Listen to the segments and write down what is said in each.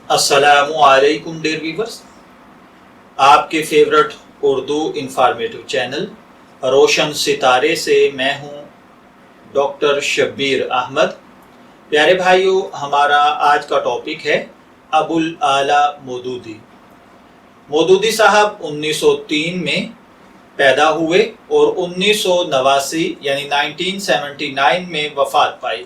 السلام علیکم dear viewers, آپ کے فیورٹ اردو انفارمیٹو چینل روشن ستارے سے میں ہوں ڈاکٹر شبیر احمد۔ پیارے بھائیو، ہمارا آج کا ٹاپک ہے ابو الاعلی مودودی۔ مودودی صاحب 1903 میں پیدا ہوئے اور 1989 یعنی 1979 میں وفات پائی۔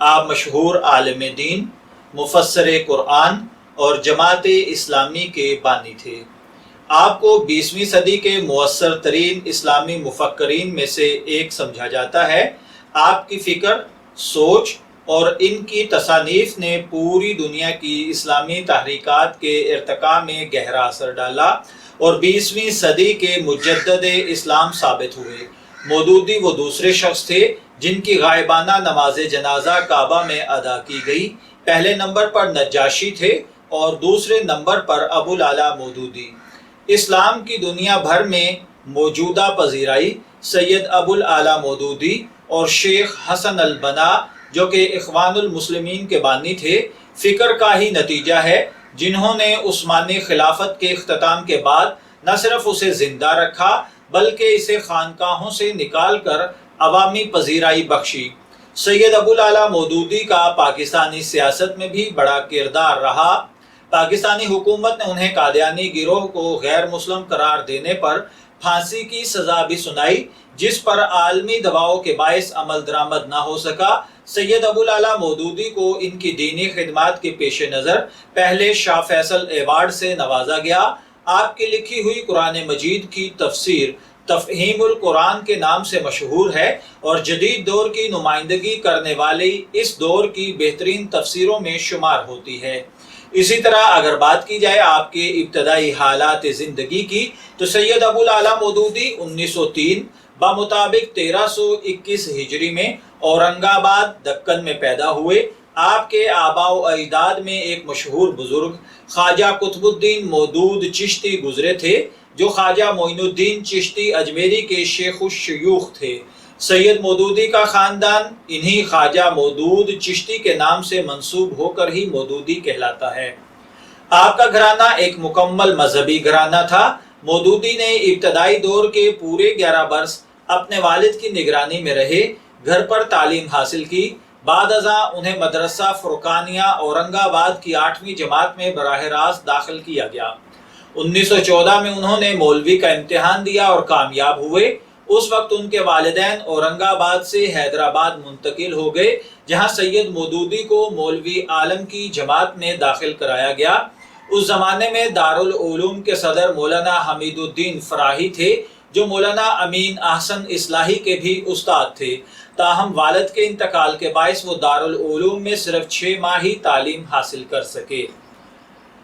آپ مشہور عالم دین، مفسر قرآن اور جماعت اسلامی کے بانی تھے۔ آپ کو 20ویں صدی کے مؤثر ترین اسلامی مفکرین میں سے ایک سمجھا جاتا ہے۔ آپ کی فکر، سوچ اور ان کی تصانیف نے پوری دنیا کی اسلامی تحریکات کے ارتقاء میں گہرا اثر ڈالا اور 20ویں صدی کے مجدد اسلام ثابت ہوئے۔ مودودی وہ دوسرے شخص تھے جن کی غائبانہ نماز جنازہ کعبہ میں ادا کی گئی۔ پہلے نمبر پر نجاشی تھے اور دوسرے نمبر پر ابو الاعلی مودودی۔ اسلام کی دنیا بھر میں موجودہ پذیرائی سید ابو الاعلی مودودی اور شیخ حسن البنا جو کہ اخوان المسلمین کے بانی تھے، فکر کا ہی نتیجہ ہے، جنہوں نے عثمانی خلافت کے اختتام کے بعد نہ صرف اسے زندہ رکھا بلکہ اسے خانقاہوں سے نکال کر عوامی پذیرائی بخشی۔ سید ابو الاعلی مودودی کا پاکستانی سیاست میں بھی بڑا کردار رہا۔ پاکستانی حکومت نے انہیں قادیانی گروہ کو غیر مسلم قرار دینے پر پھانسی کی سزا بھی سنائی، جس پر عالمی دباؤ کے باعث عمل درآمد نہ ہو سکا۔ سید ابو الاعلی مودودی کو ان کی دینی خدمات کے پیش نظر پہلے شاہ فیصل ایوارڈ سے نوازا گیا۔ آپ کی لکھی ہوئی قرآن مجید کی تفسیر تفہیم القرآن کے نام سے مشہور ہے اور جدید دور کی نمائندگی کرنے والی اس دور کی بہترین تفسیروں میں شمار ہوتی ہے۔ اسی طرح اگر بات کی جائے آپ کے ابتدائی حالات زندگی کی تو سید ابو الاعلی مودودی 1903 بمطابق 1321 ہجری میں اورنگ آباد دکن میں پیدا ہوئے۔ آپ کے آباء و اجداد میں ایک مشہور بزرگ خواجہ قطب الدین مودود چشتی گزرے تھے، جو خواجہ معین الدین چشتی اجمیری کے شیخ الشیوخ تھے۔ سید مودودی کا خاندان انہی خواجہ مودود چشتی کے نام سے منسوب ہو کر ہی مودودی کہلاتا ہے۔ آپ کا گھرانہ ایک مکمل مذہبی گھرانہ تھا۔ مودودی نے ابتدائی دور کے پورے 11 برس اپنے والد کی نگرانی میں رہے، گھر پر تعلیم حاصل کی۔ بعد ازاں انہیں مدرسہ فرقانیہ اورنگ آباد کی 8ویں جماعت میں براہ راست داخل کیا گیا۔ 1914 میں انہوں نے مولوی کا امتحان دیا اور کامیاب ہوئے۔ اس وقت ان کے والدین اورنگ آباد سے حیدرآباد منتقل ہو گئے، جہاں سید مودودی کو مولوی عالم کی جماعت میں داخل کرایا گیا۔ اس زمانے میں دارالعلوم کے صدر مولانا حمید الدین فراہی تھے، جو مولانا امین احسن اصلاحی کے بھی استاد تھے۔ تاہم والد کے انتقال کے باعث وہ دارالعلوم میں صرف 6 ماہ ہی تعلیم حاصل کر سکے۔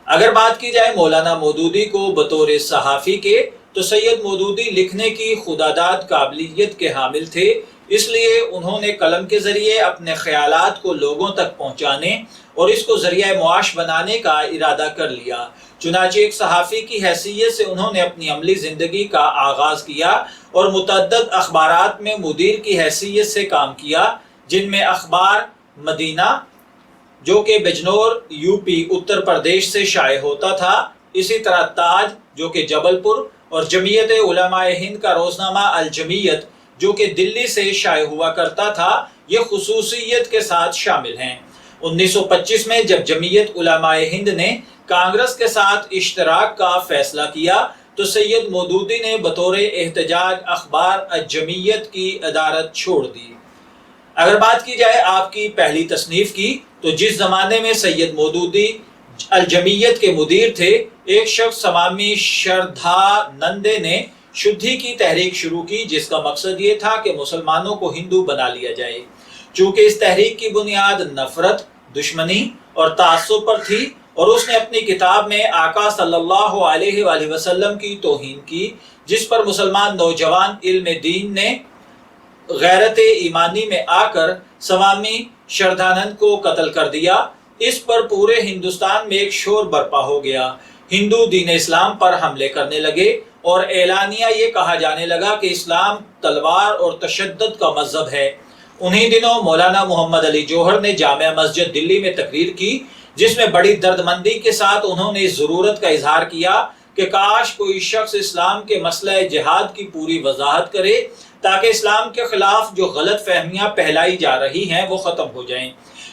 اگر بات کی جائے مولانا مودودی کو بطور صحافی کے تو سید مودودی لکھنے کی خودداد قابلیت کے حامل تھے، اس لیے انہوں نے قلم کے ذریعے اپنے خیالات کو لوگوں تک پہنچانے اور اس کو ذریعہ معاش بنانے کا ارادہ کر لیا۔ چنانچہ ایک صحافی کی حیثیت سے انہوں نے اپنی عملی زندگی کا آغاز کیا اور متعدد اخبارات میں مدیر کی حیثیت سے کام کیا، جن میں اخبار مدینہ جو کہ بجنور یوپی اتر پردیش سے شائع ہوتا تھا، اسی طرح تاج جو کہ جبل پور اور جمعیت علماء ہند کا روزنامہ الجمعیت جو کہ دلی سے شائع ہوا کرتا تھا، یہ خصوصیت کے ساتھ شامل ہیں۔ 1925 میں جب جمعیت علماء ہند نے کانگریس کے ساتھ اشتراک کا فیصلہ کیا تو سید مودودی نے بطور احتجاج اخبار الجمعیت کی ادارت چھوڑ دی۔ اگر بات کی جائے آپ کی پہلی تصنیف کی تو جس زمانے میں سید مودودی الجمعیت کے مدیر تھے، ایک شخص سوامی شردھانندے نے شدھی کی تحریک شروع کی، جس کا مقصد یہ تھا کہ مسلمانوں کو ہندو بنا لیا جائے۔ چونکہ اس تحریک کی بنیاد نفرت، دشمنی اور تعصب پر تھی اور اس نے اپنی کتاب میں آقا صلی اللہ علیہ وآلہ وسلم کی توہین کی، جس پر مسلمان نوجوان علم دین نے غیرت ایمانی میں آ کر سوامی شردھانند کو قتل کر دیا۔ اس پر پورے ہندوستان میں ایک شور برپا ہو گیا۔ ہندو دین اسلام پر حملے کرنے لگے اور اعلانیہ یہ کہا جانے لگا کہ اسلام تلوار اور تشدد کا مذہب ہے۔ انہی دنوں مولانا محمد علی جوہر نے جامع مسجد دلی میں تقریر کی، جس میں بڑی دردمندی کے ساتھ انہوں نے اس ضرورت کا اظہار کیا کہ کاش کوئی شخص اسلام کے مسئلہ جہاد کی پوری وضاحت کرے تاکہ اسلام کے خلاف جو غلط فہمیاں پھیلائی جا رہی ہیں وہ ختم ہو جائیں۔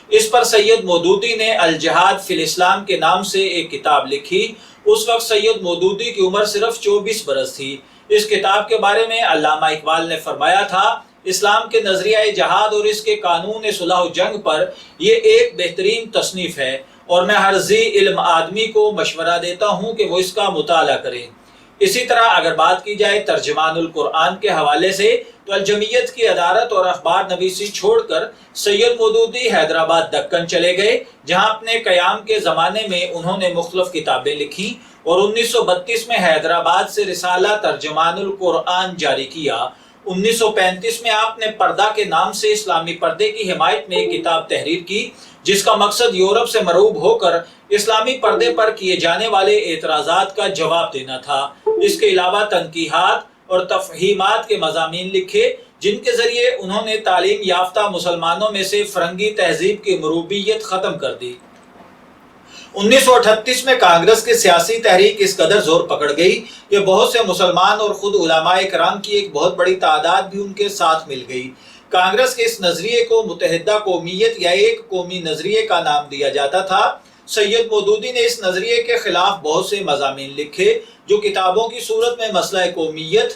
اس پر سید مودودی نے الجہاد فی الاسلام کے نام سے ایک کتاب لکھی۔ اس وقت سید مودودی کی عمر صرف 24 برس تھی۔ اس کتاب کے بارے میں علامہ اقبال نے فرمایا تھا، اسلام کے نظریہ جہاد اور اس کے قانون صلح و جنگ پر یہ ایک بہترین تصنیف ہے اور میں ہر ذی علم آدمی کو مشورہ دیتا ہوں کہ وہ اس کا مطالعہ کرے۔ اسی طرح اگر بات کی جائے ترجمان القرآن کے حوالے سے تو الجمعیت کی ادارت اور اخبار نویسی چھوڑ کر سید مودودی حیدرآباد دکن چلے گئے، جہاں اپنے قیام کے زمانے میں انہوں نے مختلف کتابیں لکھی اور 1932 میں حیدرآباد سے رسالہ ترجمان القرآن جاری کیا۔ 1935 میں آپ نے پردہ کے نام سے اسلامی پردے کی حمایت میں ایک کتاب تحریر کی، جس کا مقصد یورپ سے مرعوب ہو کر اسلامی پردے پر کیے جانے والے اعتراضات کا جواب دینا تھا۔ اس کے علاوہ تنقیحات اور تفہیمات کے مضامین لکھے، جن کے ذریعے انہوں نے تعلیم یافتہ مسلمانوں میں سے فرنگی تہذیب کی مروبیت ختم کر دی۔ 1938 میں کانگریس کی سیاسی تحریک اس قدر زور پکڑ گئی کہ بہت سے مسلمان اور خود علماء کرام کی ایک بہت بڑی تعداد بھی ان کے ساتھ مل گئی۔ کانگریس کے اس نظریے کو متحدہ قومیت یا ایک قومی نظریے کا نام دیا جاتا تھا۔ سید مودودی نے اس نظریے کے خلاف بہت سے مضامین لکھے جو کتابوں کی صورت میں مسئلہ قومیت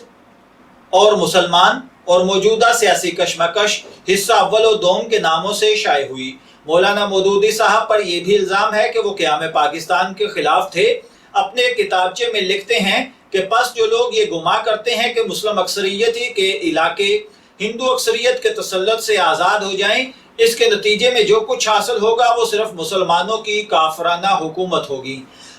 اور مسلمان اور موجودہ سیاسی کشمکش حصہ اول و دوم کے ناموں سے شائع ہوئی۔ مولانا مودودی صاحب پر یہ بھی الزام ہے کہ وہ قیام پاکستان کے خلاف تھے۔ اپنے کتابچے میں لکھتے ہیں کہ پس جو لوگ یہ گما کرتے ہیں کہ مسلم اکثریتی کے علاقے ہندو اکثریت کے تسلط سے آزاد ہو جائیں، اس کے نتیجے میں جو کچھ حاصل ہوگا وہ صرف مسلمانوں کی کافرانہ حکومت ہوگی۔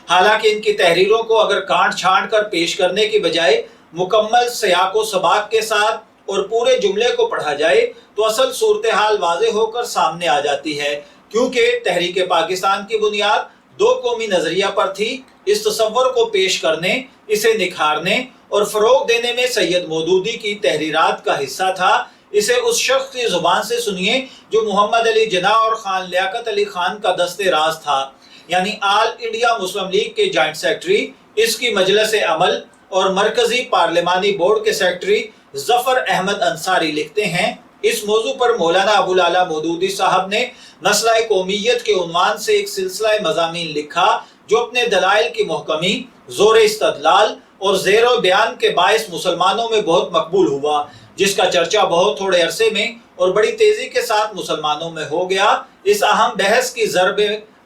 حالانکہ ان کی تحریروں کو اگر کانٹ چھانٹ کر پیش کرنے کی بجائے مکمل سیاق و سباق کے ساتھ اور پورے جملے کو پڑھا جائے تو اصل صورتحال واضح ہو کر سامنے آ جاتی ہے، کیونکہ تحریک پاکستان کی بنیاد دو قومی نظریہ پر تھی۔ اس تصور کو پیش کرنے، اسے نکھارنے اور فروغ دینے میں سید مودودی کی تحریرات کا حصہ تھا۔ اسے اس شخص کی زبان سے سنیے جو محمد علی جناح اور خان لیاقت علی خان کا دست راز تھا، یعنی آل انڈیا مسلم لیگ کے جوائنٹ سیکرٹری، اس کی مجلس عمل اور مرکزی پارلیمانی بورڈ کے سیکرٹری ظفر احمد انصاری لکھتے ہیں، اس موضوع پر مولانا ابو الاعلی مودودی صاحب نے مسئلہ قومیت کے عنوان سے ایک سلسلہ مضامین لکھا جو اپنے دلائل کی محکمی، زور استدلال اور زیر و بیان کے باعث مسلمانوں میں بہت مقبول ہوا، جس کا چرچا بہت تھوڑے عرصے میں اور بڑی تیزی کے ساتھ مسلمانوں میں ہو گیا۔ اس اہم بحث کی ضرب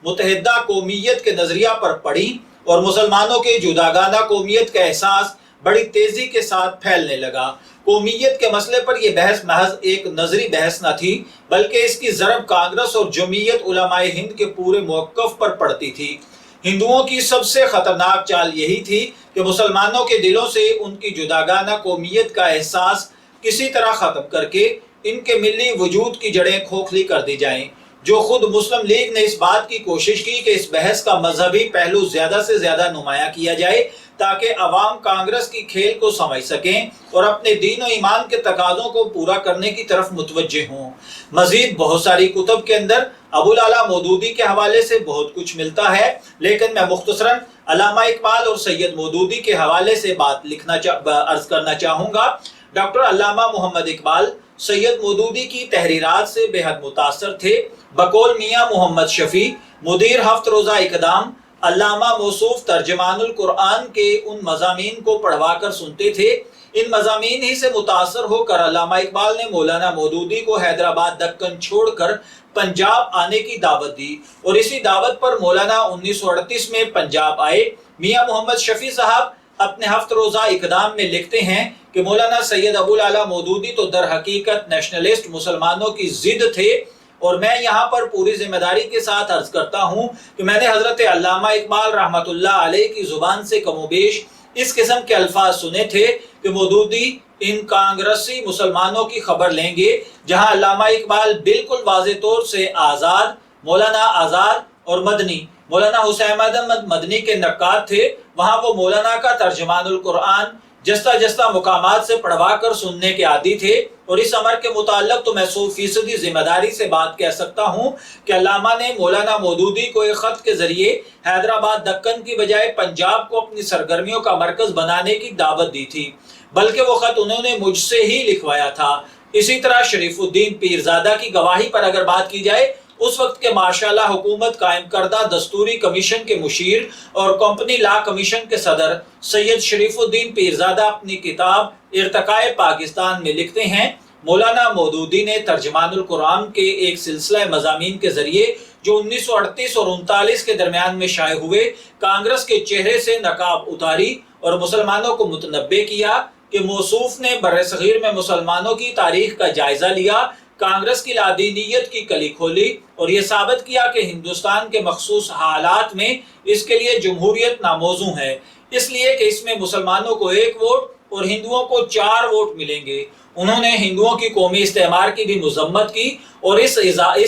متحدہ قومیت کے نظریہ پر پڑی اور مسلمانوں کے جداگانہ قومیت کا احساس بڑی تیزی کے ساتھ پھیلنے لگا۔ قومیت کے مسئلے پر یہ بحث محض ایک نظری بحث نہ تھی، بلکہ اس کی ضرب کانگریس اور جمعیت علماء ہند کے پورے موقف پر پڑتی تھی۔ ہندوؤں کی سب سے خطرناک چال یہی تھی کہ مسلمانوں کے دلوں سے ان کی جداگانہ قومیت کا احساس کسی طرح ختم کر کے ان کے ملی وجود کی جڑیں کھوکھلی کر دی جائیں۔ جو خود مسلم لیگ نے اس بات کی کوشش کی کہ اس بحث کا مذہبی پہلو زیادہ سے زیادہ نمایاں کیا جائے تاکہ عوام کانگریس کی کھیل کو سمجھ سکیں اور اپنے دین و ایمان کے تقاضوں کو پورا کرنے کی طرف متوجہ ہوں۔ مزید بہت ساری کتب کے اندر ابو الاعلی مودودی کے حوالے سے بہت کچھ ملتا ہے، لیکن میں مختصراً علامہ اقبال اور سید مودودی کے حوالے سے بات عرض کرنا چاہوں گا۔ ڈاکٹر علامہ محمد اقبال سید مودودی کی تحریرات سے بے حد متاثر تھے۔ بقول میاں محمد شفیع مدیر ہفت روزہ اقدام علامہ موصوف ترجمان القرآن کے ان مضامین کو پڑھوا کر سنتے تھے۔ ان مضامین ہی سے متاثر ہو کر علامہ اقبال نے مولانا مودودی کو حیدرآباد دکن چھوڑ کر پنجاب آنے کی دعوت دی اور اسی دعوت پر مولانا 1938 میں پنجاب آئے۔ میاں محمد شفیع صاحب اپنے ہفت روزہ اقدام میں لکھتے ہیں کہ مولانا سید ابو الاعلی مودودی تو در حقیقت نیشنلسٹ مسلمانوں کی ضد تھے، اور میں یہاں پر پوری ذمہ داری کے ساتھ عرض کرتا ہوں کہ میں نے حضرت علامہ اقبال رحمۃ اللہ علیہ کی زبان سے کم و بیش اس قسم کے الفاظ سنے تھے کہ مودودی ان کانگریسی مسلمانوں کی خبر لیں گے، جہاں علامہ اقبال بالکل واضح طور سے آزاد، مولانا آزاد اور مدنی، مولانا حسین احمد مدنی کے نقاد تھے، وہاں وہ مولانا کا ترجمان القرآن جستہ جستہ مقامات سے پڑھوا کر سننے کے عادی تھے۔ اور اس امر کے متعلق تو میں 100% ذمہ داری سے بات کہہ سکتا ہوں کہ علامہ نے مولانا مودودی کو ایک خط کے ذریعے حیدرآباد دکن کی بجائے پنجاب کو اپنی سرگرمیوں کا مرکز بنانے کی دعوت دی تھی، بلکہ وہ خط انہوں نے مجھ سے ہی لکھوایا تھا۔ اسی طرح شریف الدین پیرزادہ کی گواہی پر اگر بات کی جائے، اس وقت کے ماشاءاللہ حکومت قائم کردہ دستوری کمیشن کے مشیر اور کمپنی لا کمیشن کے صدر سید شریف الدین پیرزادہ اپنی کتاب ارتقائے پاکستان میں لکھتے ہیں، مولانا مودودی نے ترجمان القرآن کے ایک سلسلہ مضامین کے ذریعے جو 1938 اور 39 کے درمیان میں شائع ہوئے، کانگریس کے چہرے سے نقاب اتاری اور مسلمانوں کو متنبہ کیا کہ موصوف نے برصغیر میں مسلمانوں کی تاریخ کا جائزہ لیا، کانگریس کی لادینیت کی کلی کھولی اور یہ ثابت کیا کہ ہندوستان کے مخصوص حالات میں اس کے لیے جمہوریت ناموزوں ہے، اس لیے کہ اس میں مسلمانوں کو 1 ووٹ اور ہندوؤں کو 4 ووٹ ملیں گے۔ انہوں نے ہندوؤں کی قومی استعمار کی بھی مذمت کی اور اس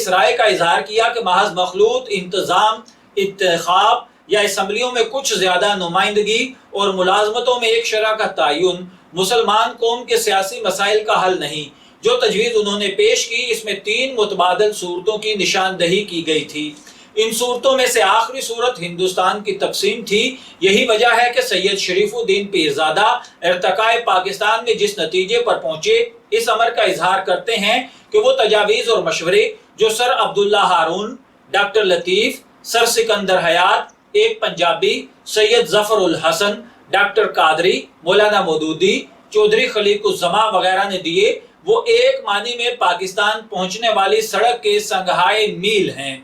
رائے کا اظہار کیا کہ محض مخلوط انتظام، انتخاب یا اسمبلیوں میں کچھ زیادہ نمائندگی اور ملازمتوں میں ایک شرح کا تعین مسلمان قوم کے سیاسی مسائل کا حل نہیں۔ جو تجویز انہوں نے پیش کی، اس میں 3 متبادل صورتوں کی نشاندہی کی گئی تھی۔ ان صورتوں میں سے آخری صورت ہندوستان کی تقسیم تھی۔ یہی وجہ ہے کہ سید شریف الدین پیرزادہ ارتقائے پاکستان میں جس نتیجے پر پہنچے، اس امر کا اظہار کرتے ہیں کہ وہ تجاویز اور مشورے جو سر عبداللہ ہارون، ڈاکٹر لطیف، سر سکندر حیات، ایک پنجابی، سید ظفر الحسن، ڈاکٹر قادری، مولانا مودودی، چودھری خلیق الزماں وغیرہ نے دیے، وہ ایک معنی میں پاکستان پہنچنے والی سڑک کے سنگھائے میل ہیں۔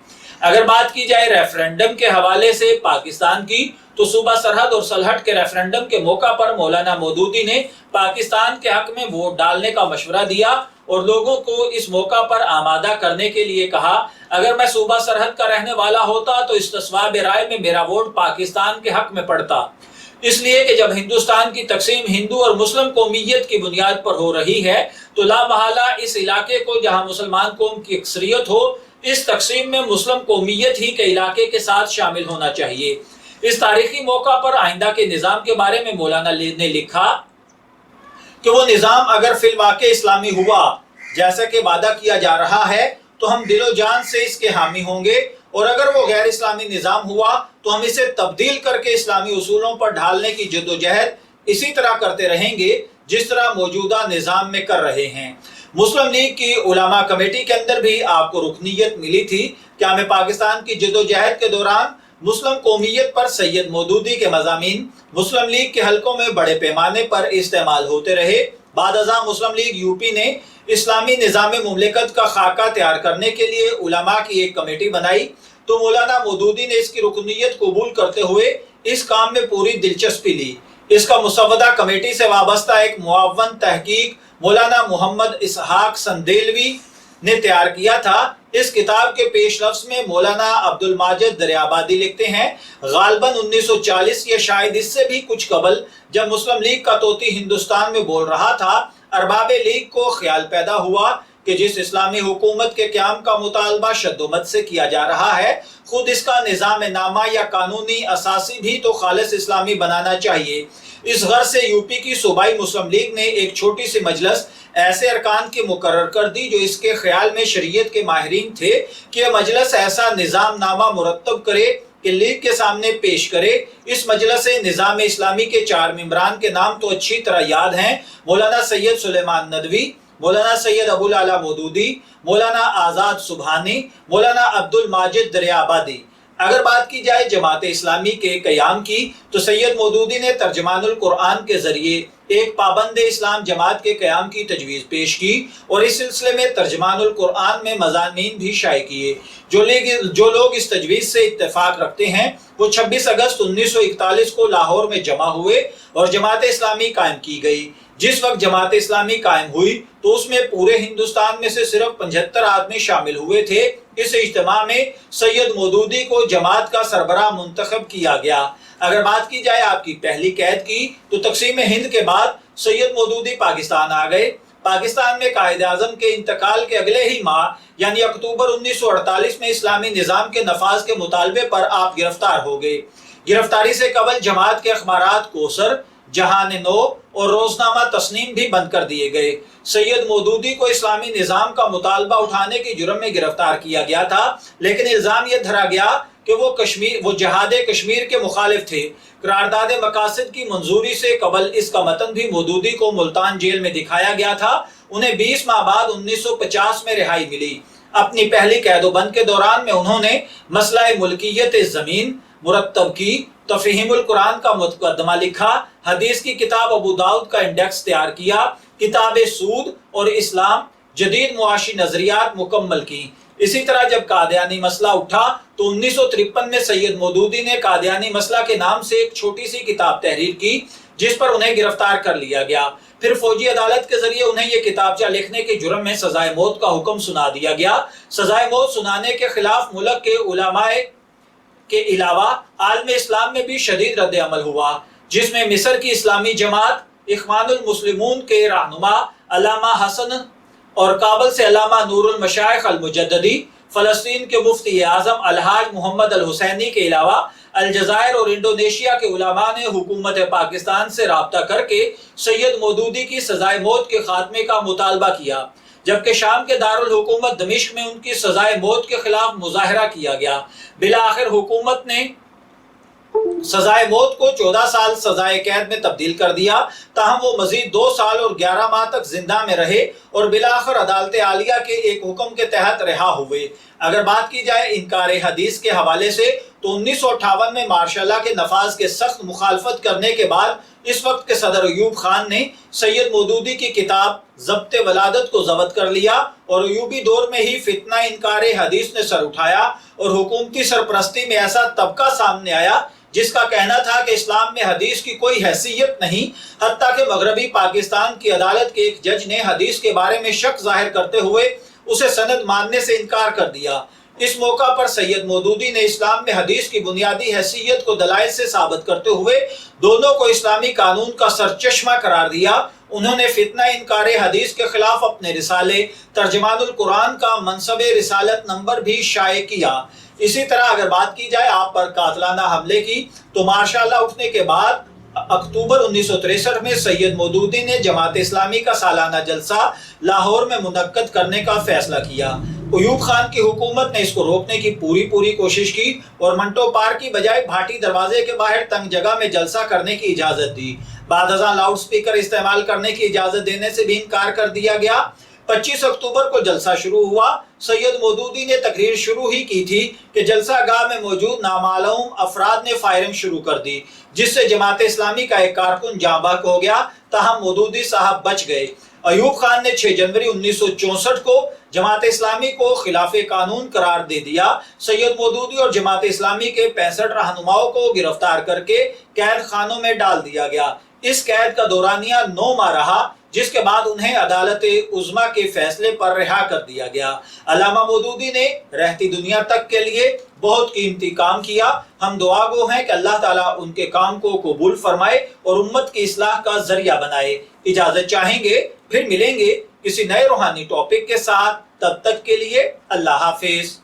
اگر بات کی جائے ریفرنڈم کے حوالے سے پاکستان کی، تو صوبہ سرحد اور سلہٹ کے ریفرنڈم کے موقع پر مولانا مودودی نے پاکستان کے حق میں ووٹ ڈالنے کا مشورہ دیا اور لوگوں کو اس موقع پر آمادہ کرنے کے لیے کہا، اگر میں صوبہ سرحد کا رہنے والا ہوتا تو استصواب رائے میں میرا ووٹ پاکستان کے حق میں پڑتا، اس لیے کہ جب ہندوستان کی تقسیم ہندو اور مسلم قومیت کی بنیاد پر ہو رہی ہے تو لا محالہ اس علاقے کو جہاں مسلمان قوم کی اکثریت ہو، اس تقسیم میں مسلم قومیت ہی کے علاقے کے ساتھ شامل ہونا چاہیے۔ اس تاریخی موقع پر آئندہ کے نظام کے بارے میں مولانا نے لکھا کہ وہ نظام اگر فی الواقع اسلامی ہوا جیسا کہ وعدہ کیا جا رہا ہے تو ہم دل و جان سے اس کے حامی ہوں گے، اور اگر وہ غیر اسلامی نظام ہوا تو ہم اسے تبدیل کر کے اسلامی اصولوں پر ڈھالنے کی جدوجہد اسی طرح کرتے رہیں گے جس طرح موجودہ نظام میں کر رہے ہیں۔ مسلم لیگ کی علماء کمیٹی کے اندر بھی آپ کو رکنیت ملی تھی۔ قیام پاکستان کی جدوجہد کے دوران مسلم قومیت پر سید مودودی کے مضامین مسلم لیگ کے حلقوں میں بڑے پیمانے پر استعمال ہوتے رہے۔ بعد ازاں مسلم لیگ یو پی نے اسلامی نظام مملکت کا خاکہ تیار کرنے کے لیے علماء کی ایک کمیٹی بنائی تو مولانا مودودی نے اس کی رکنیت قبول کرتے ہوئے اس کام میں پوری دلچسپی لی۔ اس کا مسودہ کمیٹی سے وابستہ ایک معاون تحقیق مولانا محمد اسحاق سندیلوی نے تیار کیا تھا۔ اس کتاب کے پیش لفظ میں مولانا عبد الماجد دریابادی لکھتے ہیں، غالباً 1940 یا شاید اس سے بھی کچھ قبل جب مسلم لیگ کا طوطی ہندوستان میں بول رہا تھا، ارباب لیگ کو خیال پیدا ہوا کہ جس اسلامی حکومت کے قیام کا مطالبہ شد و مد سے کیا جا رہا ہے، خود اس کا نظام نامہ یا قانونی اساسی بھی تو خالص اسلامی بنانا چاہیے۔ اس غرض سے یو پی کی صوبائی مسلم لیگ نے ایک چھوٹی سی مجلس ایسے ارکان کی مقرر کر دی جو اس کے خیال میں شریعت کے ماہرین تھے کہ یہ مجلس ایسا نظام نامہ مرتب کرے کہ لیگ کے سامنے پیش کرے۔ اس مجلس نظام اسلامی کے 4 ممبران کے نام تو اچھی طرح یاد ہیں، مولانا سید سلیمان ندوی، مولانا سید ابو الاعلی مودودی، مولانا آزاد سبحانی، مولانا عبد الماجد دریابادی۔ اگر بات کی جائے جماعت اسلامی کے قیام کی تو سید مودودی نے ترجمان القرآن کے ذریعے ایک پابند اسلام جماعت کے قیام کی تجویز پیش کی اور اس سلسلے میں ترجمان القرآن میں مضامین بھی شائع کیے۔ جو لوگ اس تجویز سے اتفاق رکھتے ہیں وہ 26 اگست 1941 کو لاہور میں جمع ہوئے اور جماعت اسلامی قائم کی گئی۔ جس وقت جماعت اسلامی قائم ہوئی تو اس میں پورے ہندوستان میں سے صرف 75 آدمی شامل ہوئے تھے۔ اس اجتماع میں سید مودودی کو جماعت کا سربراہ منتخب کیا گیا۔ اگر بات کی جائے آپ کی پہلی قید کی تو تقسیم ہند کے بعد سید مودودی پاکستان آ گئے۔ پاکستان میں قائد اعظم کے انتقال کے اگلے ہی ماہ یعنی اکتوبر 1948 میں اسلامی نظام کے نفاذ کے مطالبے پر آپ گرفتار ہو گئے۔ گرفتاری سے قبل جماعت کے اخبارات کوثر، جہان نو اور روزنامہ تسنیم بھی بند کر دیے گئے۔ سید مودودی کو اسلامی نظام کا مطالبہ اٹھانے کے جرم میں گرفتار کیا گیا تھا، لیکن الزام یہ دھرا گیا کہ وہ جہاد کشمیر کے مخالف تھے۔ قرارداد مقاصد کی منظوری سے قبل اس کا متن بھی مودودی کو ملتان جیل میں دکھایا گیا تھا۔ انہیں 20 ماہ بعد 1950 میں رہائی ملی۔ اپنی پہلی قید و بند کے دوران میں انہوں نے مسئلہ ملکیت زمین مرتب کی، تفہیم القرآن کا مقدمہ لکھا، حدیث کی کتاب ابو داؤد کا انڈیکس تیار کیا، کتاب سود اور اسلام جدید معاشی نظریات مکمل کی۔ اسی طرح جب قادیانی مسئلہ اٹھا تو 1953 میں سید مودودی نے قادیانی مسئلہ کے نام سے ایک چھوٹی سی کتاب تحریر کی، جس پر انہیں گرفتار کر لیا گیا۔ پھر فوجی عدالت کے ذریعے انہیں یہ کتابچہ لکھنے کے جرم میں سزائے موت کا حکم سنا دیا گیا۔ سزائے موت سنانے کے خلاف ملک کے علماء کے علاوہ عالم اسلام میں بھی شدید رد عمل ہوا، جس میں مصر کی اسلامی جماعت اخوان المسلمون کے رہنما علامہ حسن اور کابل سے علامہ نور المشائخ المجددی، فلسطین کے مفتی اعظم الحاج محمد الحسینی کے علاوہ الجزائر اور انڈونیشیا کے علماء نے حکومت پاکستان سے رابطہ کر کے سید مودودی کی سزائے موت کے خاتمے کا مطالبہ کیا، جبکہ شام کے دارالحکومت دمشق میں ان کی سزائے موت کے خلاف مظاہرہ کیا گیا۔ بالآخر حکومت نے سزائے موت کو 14 سال سزائے قید میں تبدیل کر دیا، تاہم وہ مزید 2 سال اور 11 ماہ تک زندہ میں رہے اور بالآخر عدالت عالیہ کے ایک حکم کے تحت رہا ہوئے۔ اگر بات کی جائے انکار حدیث کے حوالے سے تو 1958 میں مارشل لا کے نفاذ کے سخت مخالفت کرنے کے بعد اس وقت کے صدر ایوب خان نے سید مودودی کی کتاب ضبط ولادت کو ضبط کر لیا، اور ایوبی دور میں ہی فتنہ انکار حدیث نے سر اٹھایا اور حکومتی سرپرستی میں ایسا طبقہ سامنے آیا جس کا کہنا تھا کہ اسلام میں حدیث کی کوئی حیثیت نہیں، حتیٰ کہ مغربی پاکستان کی عدالت کے ایک جج نے حدیث کے بارے میں شک ظاہر کرتے ہوئے اسے سند ماننے سے انکار کر دیا۔ اس موقع پر سید مودودی نے اسلام میں حدیث کی بنیادی حیثیت کو دلائل سے ثابت کرتے ہوئے دونوں کو اسلامی قانون کا سرچشمہ قرار دیا۔ انہوں نے فتنہ انکار حدیث کے خلاف اپنے رسالے ترجمان القرآن کا منصب رسالت نمبر بھی شائع کیا۔ اسی طرح اگر بات کی جائے آپ پر قاتلانہ حملے کی تو مارشاء اللہ اٹھنے کے بعد اکتوبر 1963 میں سید مودودی نے جماعت اسلامی کا سالانہ جلسہ لاہور میں منعقد کرنے کا فیصلہ کیا۔ ایوب خان کی حکومت نے اس کو روکنے کی پوری کوشش کی اور منٹو پارک کی بجائے بھاٹی دروازے کے باہر تنگ جگہ میں جلسہ کرنے کی اجازت دی۔ بعد ازاں لاؤڈ سپیکر استعمال کرنے کی اجازت دینے سے بھی انکار کر دیا گیا۔ 25 اکتوبر کو جلسہ شروع ہوا۔ سید مودودی نے تقریر شروع ہی کی تھی کہ جلسہ گاہ میں موجود نامعلوم افراد نے فائرنگ شروع کر دی، جس سے جماعت اسلامی کا ایک کارکن جاں بحق ہو گیا، تاہم مودودی صاحب بچ گئے۔ ایوب خان نے 6 جنوری 1964 کو جماعت اسلامی کو خلاف قانون قرار دے دیا۔ سید مودودی اور جماعت اسلامی کے 65 رہنماؤں کو گرفتار کر کے قید خانوں میں ڈال دیا گیا۔ اس قید کا دورانیہ 9 ماہ رہا، جس کے بعد انہیں عدالت عظمیٰ کے فیصلے پر رہا کر دیا گیا۔ علامہ مودودی نے رہتی دنیا تک کے لیے بہت قیمتی کام کیا۔ ہم دعا گو ہیں کہ اللہ تعالیٰ ان کے کام کو قبول فرمائے اور امت کی اصلاح کا ذریعہ بنائے۔ اجازت چاہیں گے، پھر ملیں گے کسی نئے روحانی ٹاپک کے ساتھ، تب تک کے لیے اللہ حافظ۔